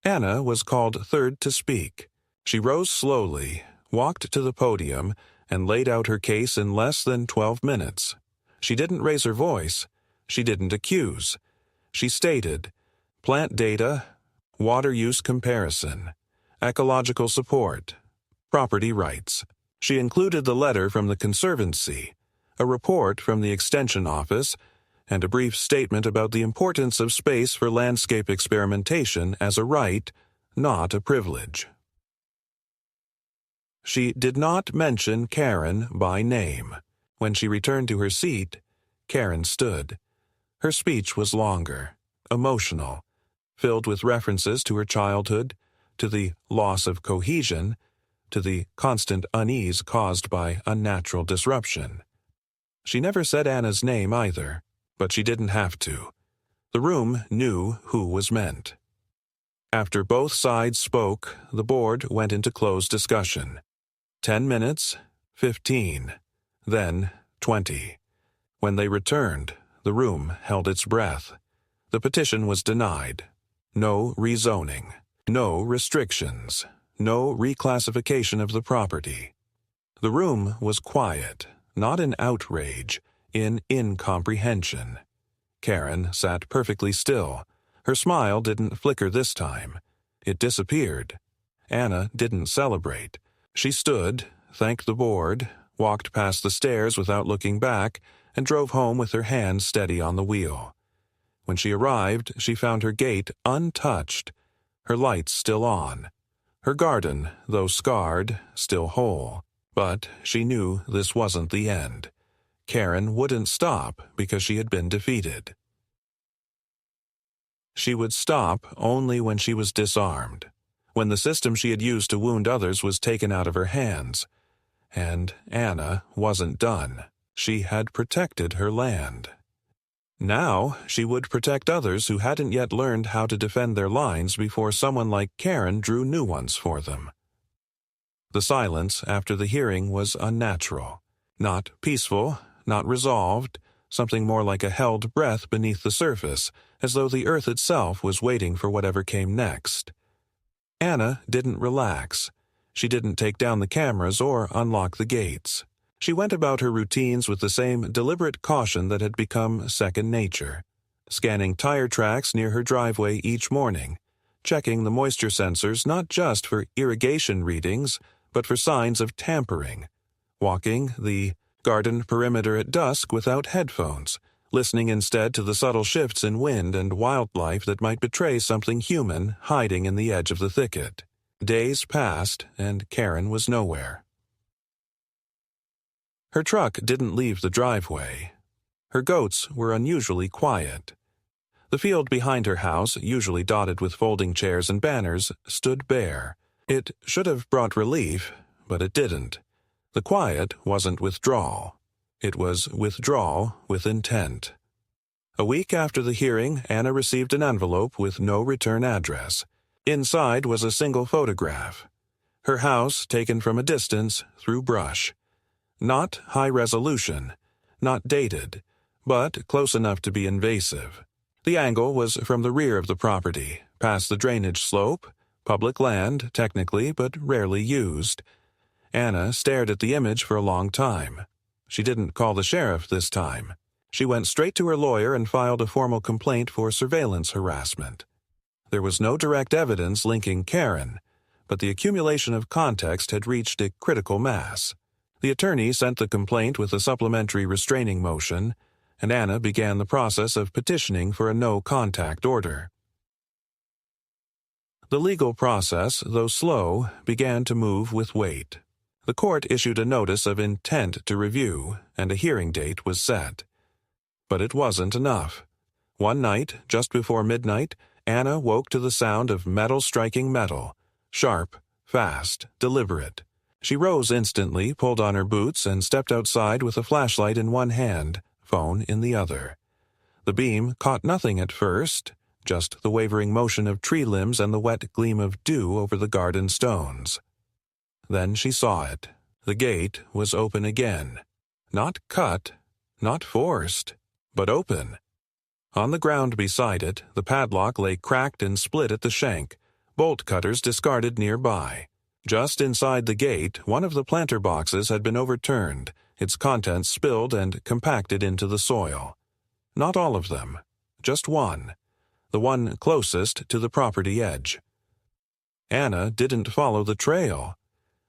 Anna was called third to speak. She rose slowly, walked to the podium, and laid out her case in less than 12 minutes. She didn't raise her voice. She didn't accuse. She stated, plant data, water use comparison, ecological support, property rights. She included the letter from the Conservancy, a report from the Extension Office, and a brief statement about the importance of space for landscape experimentation as a right, not a privilege. She did not mention Karen by name. When she returned to her seat, Karen stood. Her speech was longer, emotional, filled with references to her childhood, to the loss of cohesion, to the constant unease caused by unnatural disruption. She never said Anna's name either, but she didn't have to. The room knew who was meant. After both sides spoke, the board went into closed discussion. 10 minutes, 15, then 20. When they returned, the room held its breath. The petition was denied. No rezoning, no restrictions, no reclassification of the property. The room was quiet, not in outrage, in incomprehension. Karen sat perfectly still. Her smile didn't flicker this time. It disappeared. Anna didn't celebrate. She stood, thanked the board, walked past the stairs without looking back, and drove home with her hands steady on the wheel. When she arrived, she found her gate untouched, her lights still on, her garden, though scarred, still whole. But she knew this wasn't the end. Karen wouldn't stop because she had been defeated. She would stop only when she was disarmed, when the system she had used to wound others was taken out of her hands. And Anna wasn't done. She had protected her land. Now she would protect others who hadn't yet learned how to defend their lines before someone like Karen drew new ones for them. The silence after the hearing was unnatural. Not peaceful, not resolved, something more like a held breath beneath the surface, as though the earth itself was waiting for whatever came next. Anna didn't relax. She didn't take down the cameras or unlock the gates. She went about her routines with the same deliberate caution that had become second nature, scanning tire tracks near her driveway each morning, checking the moisture sensors not just for irrigation readings, but for signs of tampering, walking the garden perimeter at dusk without headphones, listening instead to the subtle shifts in wind and wildlife that might betray something human hiding in the edge of the thicket. Days passed, and Karen was nowhere. Her truck didn't leave the driveway. Her goats were unusually quiet. The field behind her house, usually dotted with folding chairs and banners, stood bare. It should have brought relief, but it didn't. The quiet wasn't withdrawal. It was withdrawal with intent. A week after the hearing, Anna received an envelope with no return address. Inside was a single photograph. Her house taken from a distance through brush. Not high resolution, not dated, but close enough to be invasive. The angle was from the rear of the property, past the drainage slope, public land, technically, but rarely used. Anna stared at the image for a long time. She didn't call the sheriff this time. She went straight to her lawyer and filed a formal complaint for surveillance harassment. There was no direct evidence linking Karen, but the accumulation of context had reached a critical mass. The attorney sent the complaint with a supplementary restraining motion, and Anna began the process of petitioning for a no-contact order. The legal process, though slow, began to move with weight. The court issued a notice of intent to review, and a hearing date was set. But it wasn't enough. One night, just before midnight, Anna woke to the sound of metal striking metal, sharp, fast, deliberate. She rose instantly, pulled on her boots, and stepped outside with a flashlight in one hand, phone in the other. The beam caught nothing at first, just the wavering motion of tree limbs and the wet gleam of dew over the garden stones. Then she saw it. The gate was open again. Not cut, not forced, but open. On the ground beside it, the padlock lay cracked and split at the shank, bolt cutters discarded nearby. Just inside the gate, one of the planter boxes had been overturned, its contents spilled and compacted into the soil. Not all of them, just one, the one closest to the property edge. Anna didn't follow the trail.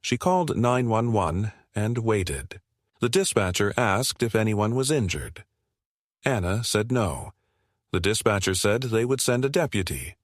She called 911 and waited. The dispatcher asked if anyone was injured. Anna said no. The dispatcher said they would send a deputy.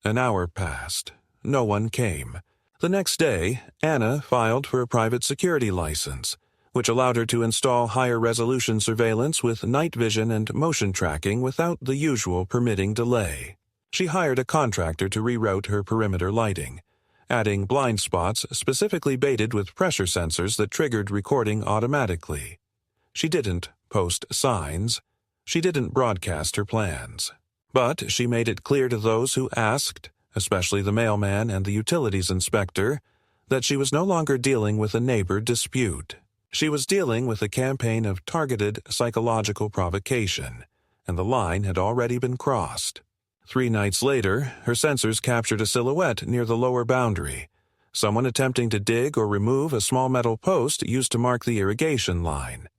An hour passed. No one came. The next day, Anna filed for a private security license, which allowed her to install higher resolution surveillance with night vision and motion tracking without the usual permitting delay. She hired a contractor to reroute her perimeter lighting, adding blind spots specifically baited with pressure sensors that triggered recording automatically. She didn't post signs. She didn't broadcast her plans. But she made it clear to those who asked, especially the mailman and the utilities inspector, that she was no longer dealing with a neighbor dispute. She was dealing with a campaign of targeted psychological provocation, and the line had already been crossed. 3 nights later, her sensors captured a silhouette near the lower boundary, someone attempting to dig or remove a small metal post used to mark the irrigation line.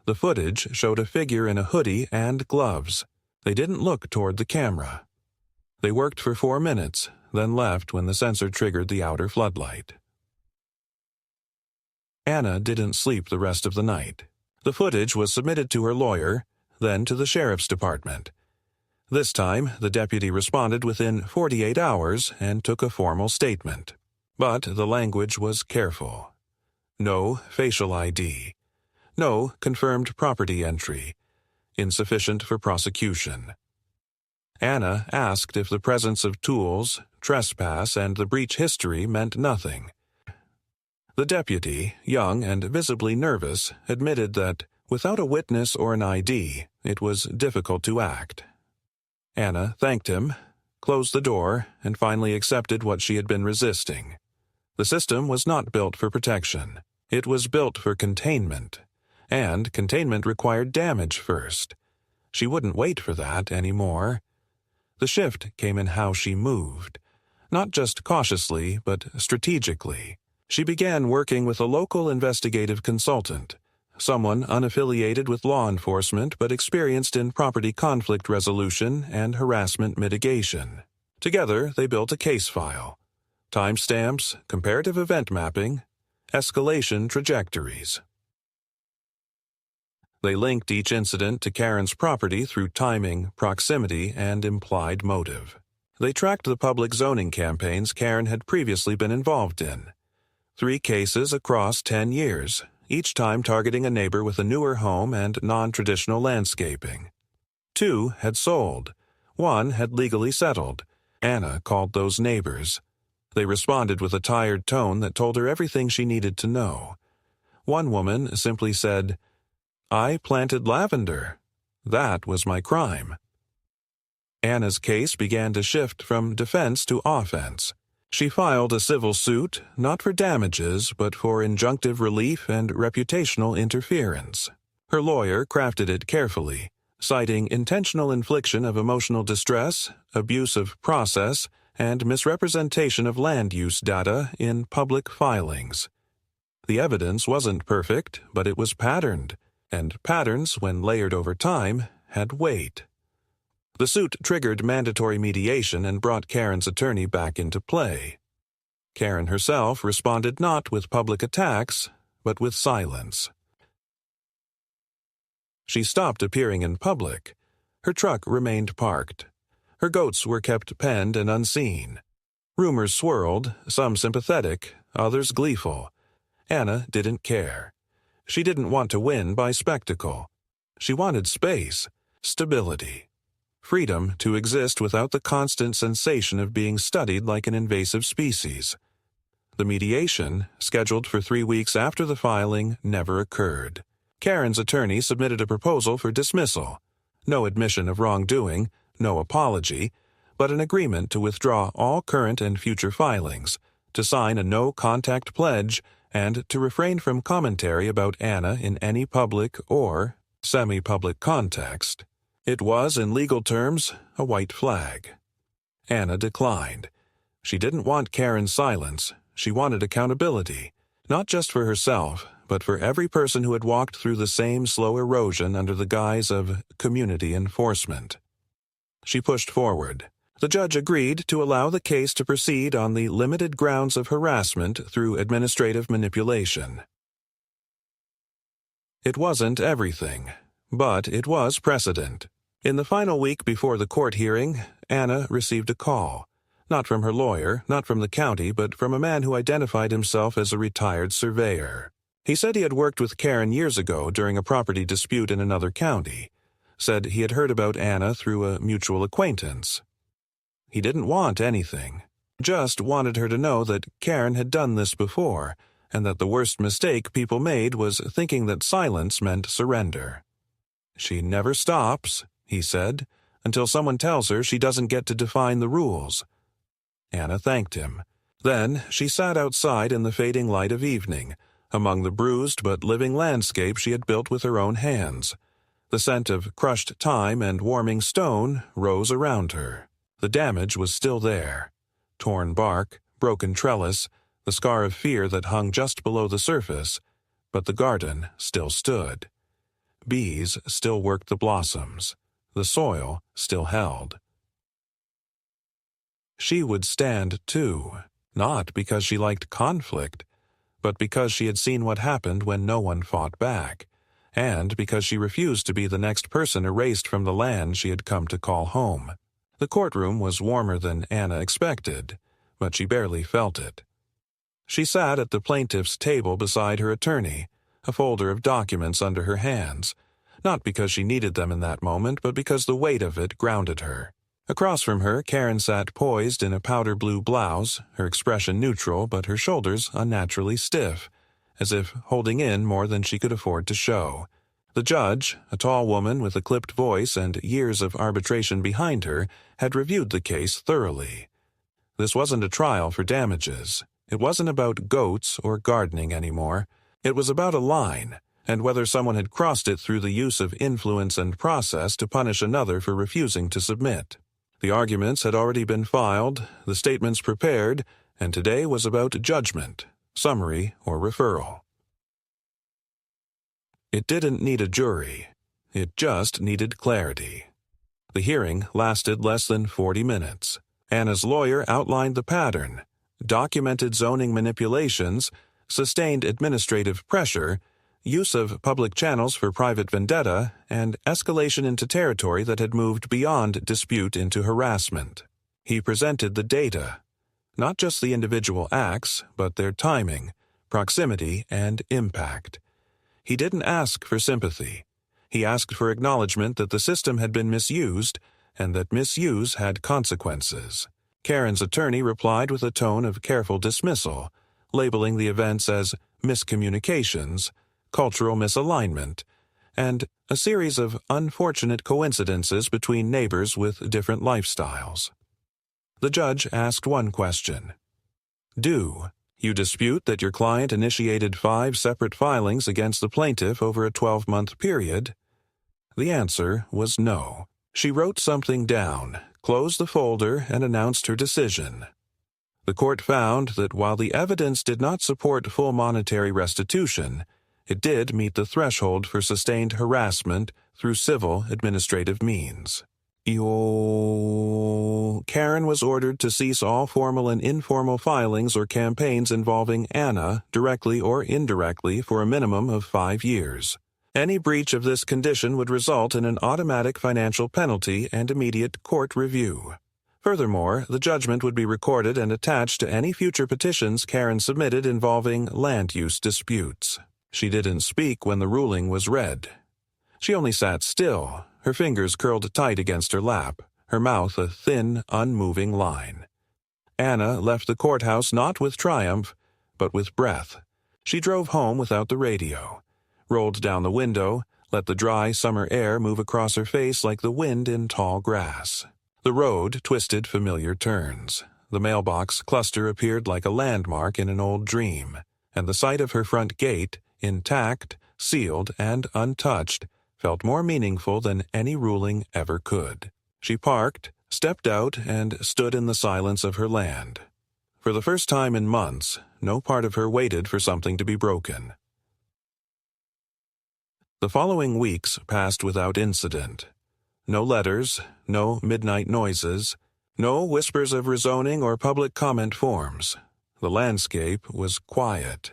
The footage showed a figure in a hoodie and gloves. They didn't look toward the camera. They worked for 4 minutes, then left when the sensor triggered the outer floodlight. Anna didn't sleep the rest of the night. The footage was submitted to her lawyer, then to the sheriff's department. This time, the deputy responded within 48 hours and took a formal statement. But the language was careful. No facial ID. No confirmed property entry. Insufficient for prosecution. Anna asked if the presence of tools, trespass, and the breach history meant nothing. The deputy, young and visibly nervous, admitted that, without a witness or an ID, it was difficult to act. Anna thanked him, closed the door, and finally accepted what she had been resisting. The system was not built for protection. It was built for containment. And containment required damage first. She wouldn't wait for that anymore. The shift came in how she moved. Not just cautiously, but strategically. She began working with a local investigative consultant, someone unaffiliated with law enforcement but experienced in property conflict resolution and harassment mitigation. Together, they built a case file, timestamps, comparative event mapping, escalation trajectories. They linked each incident to Karen's property through timing, proximity, and implied motive. They tracked the public zoning campaigns Karen had previously been involved in. 3 cases across 10 years, each time targeting a neighbor with a newer home and non-traditional landscaping. 2 had sold. 1 had legally settled. Anna called those neighbors. They responded with a tired tone that told her everything she needed to know. One woman simply said, "I planted lavender. That was my crime." Anna's case began to shift from defense to offense. She filed a civil suit, not for damages, but for injunctive relief and reputational interference. Her lawyer crafted it carefully, citing intentional infliction of emotional distress, abuse of process, and misrepresentation of land use data in public filings. The evidence wasn't perfect, but it was patterned, and patterns, when layered over time, had weight. The suit triggered mandatory mediation and brought Karen's attorney back into play. Karen herself responded not with public attacks, but with silence. She stopped appearing in public. Her truck remained parked. Her goats were kept penned and unseen. Rumors swirled, some sympathetic, others gleeful. Anna didn't care. She didn't want to win by spectacle. She wanted space, stability. Freedom to exist without the constant sensation of being studied like an invasive species. The mediation, scheduled for 3 weeks after the filing, never occurred. Karen's attorney submitted a proposal for dismissal. No admission of wrongdoing, no apology, but an agreement to withdraw all current and future filings, to sign a no-contact pledge, and to refrain from commentary about Anna in any public or semi-public context. It was, in legal terms, a white flag. Anna declined. She didn't want Karen's silence. She wanted accountability, not just for herself, but for every person who had walked through the same slow erosion under the guise of community enforcement. She pushed forward. The judge agreed to allow the case to proceed on the limited grounds of harassment through administrative manipulation. It wasn't everything, but it was precedent. In the final week before the court hearing, Anna received a call. Not from her lawyer, not from the county, but from a man who identified himself as a retired surveyor. He said he had worked with Karen years ago during a property dispute in another county. Said he had heard about Anna through a mutual acquaintance. He didn't want anything, just wanted her to know that Karen had done this before, and that the worst mistake people made was thinking that silence meant surrender. "She never stops," he said, "until someone tells her she doesn't get to define the rules." Anna thanked him. Then she sat outside in the fading light of evening, among the bruised but living landscape she had built with her own hands. The scent of crushed thyme and warming stone rose around her. The damage was still there. Torn bark, broken trellis, the scar of fear that hung just below the surface, but the garden still stood. Bees still worked the blossoms. The soil still held. She would stand too, not because she liked conflict, but because she had seen what happened when no one fought back, and because she refused to be the next person erased from the land she had come to call home. The courtroom was warmer than Anna expected, but she barely felt it. She sat at the plaintiff's table beside her attorney, a folder of documents under her hands, not because she needed them in that moment, but because the weight of it grounded her. Across from her, Karen sat poised in a powder blue blouse, her expression neutral but her shoulders unnaturally stiff, as if holding in more than she could afford to show. The judge, a tall woman with a clipped voice and years of arbitration behind her, had reviewed the case thoroughly. This wasn't a trial for damages. It wasn't about goats or gardening anymore. It was about a line, and whether someone had crossed it through the use of influence and process to punish another for refusing to submit. The arguments had already been filed, the statements prepared, and today was about judgment, summary, or referral. It didn't need a jury. It just needed clarity. The hearing lasted less than 40 minutes. Anna's lawyer outlined the pattern: documented zoning manipulations, sustained administrative pressure, use of public channels for private vendetta, and escalation into territory that had moved beyond dispute into harassment. He presented the data, not just the individual acts, but their timing, proximity, and impact. He didn't ask for sympathy. He asked for acknowledgement that the system had been misused and that misuse had consequences. Karen's attorney replied with a tone of careful dismissal, labeling the events as miscommunications, cultural misalignment, and a series of unfortunate coincidences between neighbors with different lifestyles. The judge asked one question. "Do you dispute that your client initiated 5 separate filings against the plaintiff over a 12-month period?" The answer was no. She wrote something down, closed the folder, and announced her decision. The court found that while the evidence did not support full monetary restitution, it did meet the threshold for sustained harassment through civil administrative means. Karen was ordered to cease all formal and informal filings or campaigns involving Anna, directly or indirectly, for a minimum of 5 years. Any breach of this condition would result in an automatic financial penalty and immediate court review. Furthermore, the judgment would be recorded and attached to any future petitions Karen submitted involving land use disputes. She didn't speak when the ruling was read. She only sat still, her fingers curled tight against her lap, her mouth a thin, unmoving line. Anna left the courthouse not with triumph, but with breath. She drove home without the radio, rolled down the window, let the dry summer air move across her face like the wind in tall grass. The road twisted familiar turns. The mailbox cluster appeared like a landmark in an old dream, and the sight of her front gate, intact, sealed, and untouched, felt more meaningful than any ruling ever could. She parked, stepped out, and stood in the silence of her land. For the first time in months, no part of her waited for something to be broken. The following weeks passed without incident. No letters, no midnight noises, no whispers of rezoning or public comment forms. The landscape was quiet.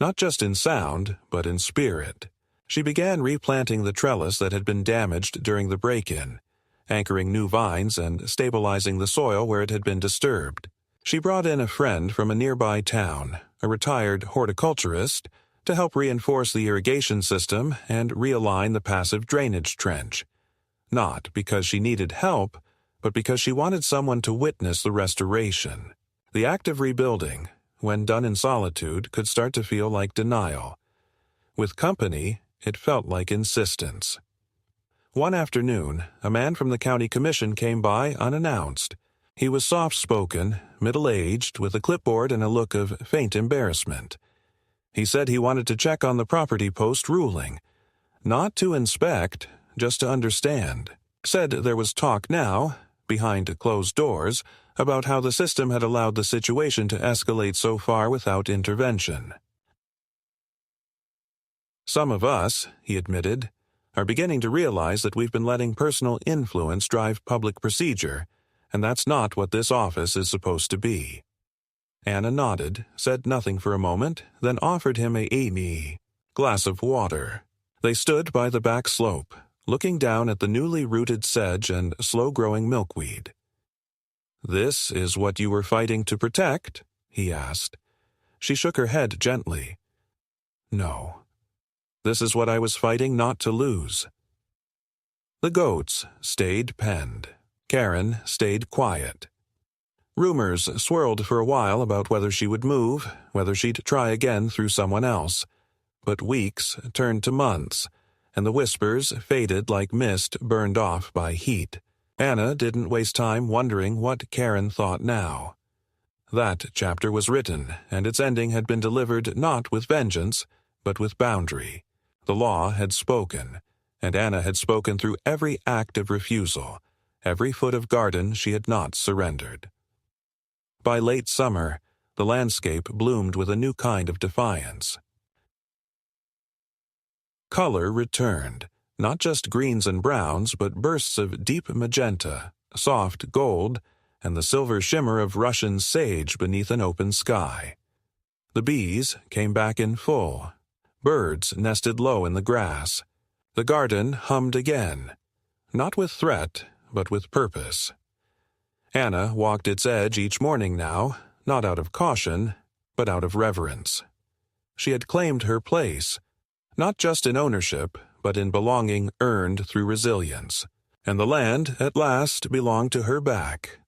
Not just in sound, but in spirit. She began replanting the trellis that had been damaged during the break-in, anchoring new vines and stabilizing the soil where it had been disturbed. She brought in a friend from a nearby town, a retired horticulturist, to help reinforce the irrigation system and realign the passive drainage trench. Not because she needed help, but because she wanted someone to witness the restoration. The act of rebuilding, when done in solitude, could start to feel like denial. With company, it felt like insistence. One afternoon, a man from the county commission came by unannounced. He was soft-spoken, middle-aged, with a clipboard and a look of faint embarrassment. He said he wanted to check on the property post ruling. Not to inspect, just to understand. Said there was talk now, behind closed doors, about how the system had allowed the situation to escalate so far without intervention. Some of us, he admitted, are beginning to realize that we've been letting personal influence drive public procedure, and that's not what this office is supposed to be. Anna nodded, said nothing for a moment, then offered him a glass of water. They stood by the back slope, looking down at the newly rooted sedge and slow-growing milkweed. "This is what you were fighting to protect?" he asked. She shook her head gently. "No. This is what I was fighting not to lose." The goats stayed penned. Karen stayed quiet. Rumors swirled for a while about whether she would move, whether she'd try again through someone else. But weeks turned to months, and the whispers faded like mist burned off by heat. Anna didn't waste time wondering what Karen thought now. That chapter was written, and its ending had been delivered not with vengeance, but with boundary. The law had spoken, and Anna had spoken through every act of refusal, every foot of garden she had not surrendered. By late summer, the landscape bloomed with a new kind of defiance. Color returned, not just greens and browns, but bursts of deep magenta, soft gold, and the silver shimmer of Russian sage beneath an open sky. The bees came back in full. Birds nested low in the grass. The garden hummed again, not with threat, but with purpose. Anna walked its edge each morning now, not out of caution, but out of reverence. She had claimed her place, not just in ownership, but in belonging earned through resilience. And the land, at last, belonged to her back,